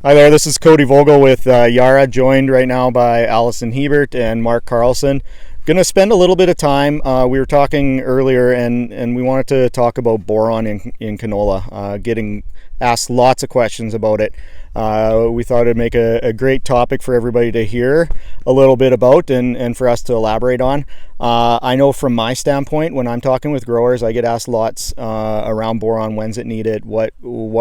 Hi there, this is Cody Vogel with Yara, joined right now by Allison Hebert and Mark Carlson. Going to spend a little bit of time. We were talking earlier, and we wanted to talk about boron in canola. Getting asked lots of questions about it. We thought it'd make a great topic for everybody to hear a little bit about and for us to elaborate on. I know from my standpoint, when I'm talking with growers, I get asked lots around boron. When's it needed? What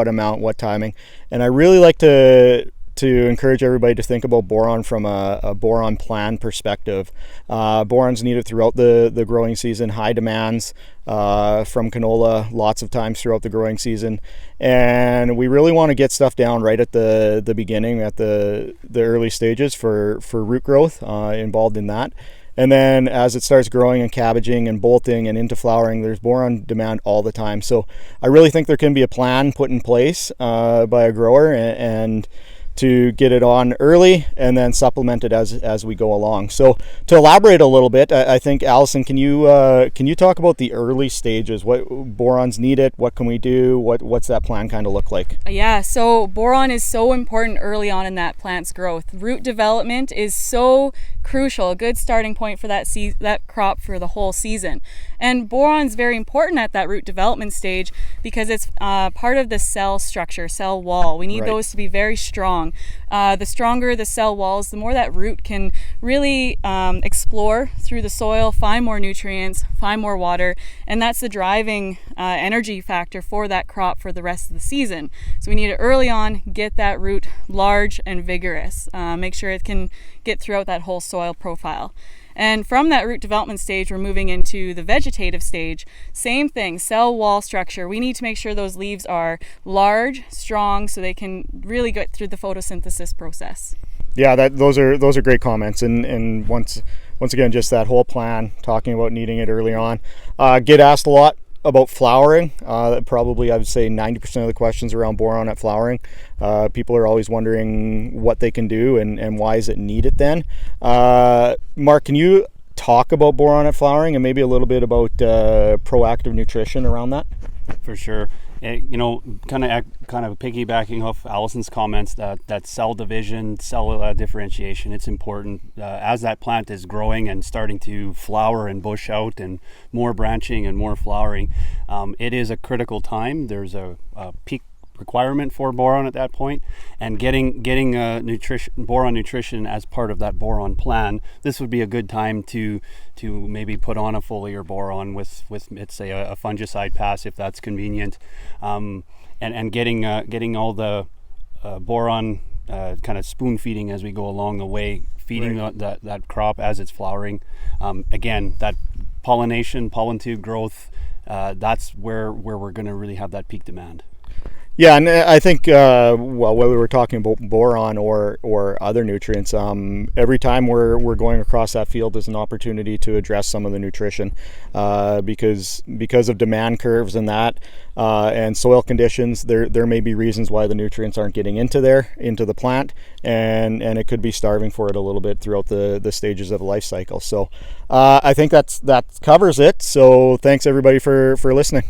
amount? What timing? And I really like to encourage everybody to think about boron from a boron plan perspective. Boron's needed throughout the growing season, high demands from canola lots of times throughout the growing season. And we really want to get stuff down right at the beginning, at the early stages for root growth involved in that. And then as it starts growing and cabbaging and bolting and into flowering, there's boron demand all the time. So I really think there can be a plan put in place by a grower and to get it on early and then supplement it as we go along. So to elaborate a little bit, I think Allison, can you talk about the early stages? What boron's needed? What can we do? What's that plan kind of look like? Yeah, so boron is so important early on in that plant's growth. Root development is so crucial, a good starting point for that crop for the whole season. And boron is very important at that root development stage because it's part of the cell structure, cell wall. We need those to be very strong. The stronger the cell walls, the more that root can really explore through the soil, find more nutrients, find more water, and that's the driving energy factor for that crop for the rest of the season. So we need it early on, get that root large and vigorous, make sure it can get throughout that whole soil profile. And from that root development stage, we're moving into the vegetative stage. Same thing, cell wall structure. We need to make sure those leaves are large, strong, so they can really get through the photosynthesis process. Yeah, those are great comments. And once again, just that whole plan, talking about needing it early on. Get asked a lot about flowering. Probably I would say 90% of the questions around boron at flowering. People are always wondering what they can do and why is it needed then. Mark, can you talk about boron at flowering and maybe a little bit about proactive nutrition around that? For sure. Kind of piggybacking off Allison's comments, that cell division, cell differentiation, it's important. As that plant is growing and starting to flower and bush out and more branching and more flowering, it is a critical time. There's a peak requirement for boron at that point, and getting boron nutrition as part of that boron plan, this would be a good time to maybe put on a foliar boron with let's say a fungicide pass if that's convenient, and getting all the boron kind of spoon feeding as we go along the way, feeding that crop as it's flowering. Again, that pollen tube growth, that's where we're going to really have that peak demand. Yeah, and I think, whether we're talking about boron or other nutrients, every time we're going across that field is an opportunity to address some of the nutrition, because of demand curves and that, and soil conditions. There may be reasons why the nutrients aren't getting into the plant, and it could be starving for it a little bit throughout the stages of the life cycle. So I think that covers it. So thanks everybody for listening.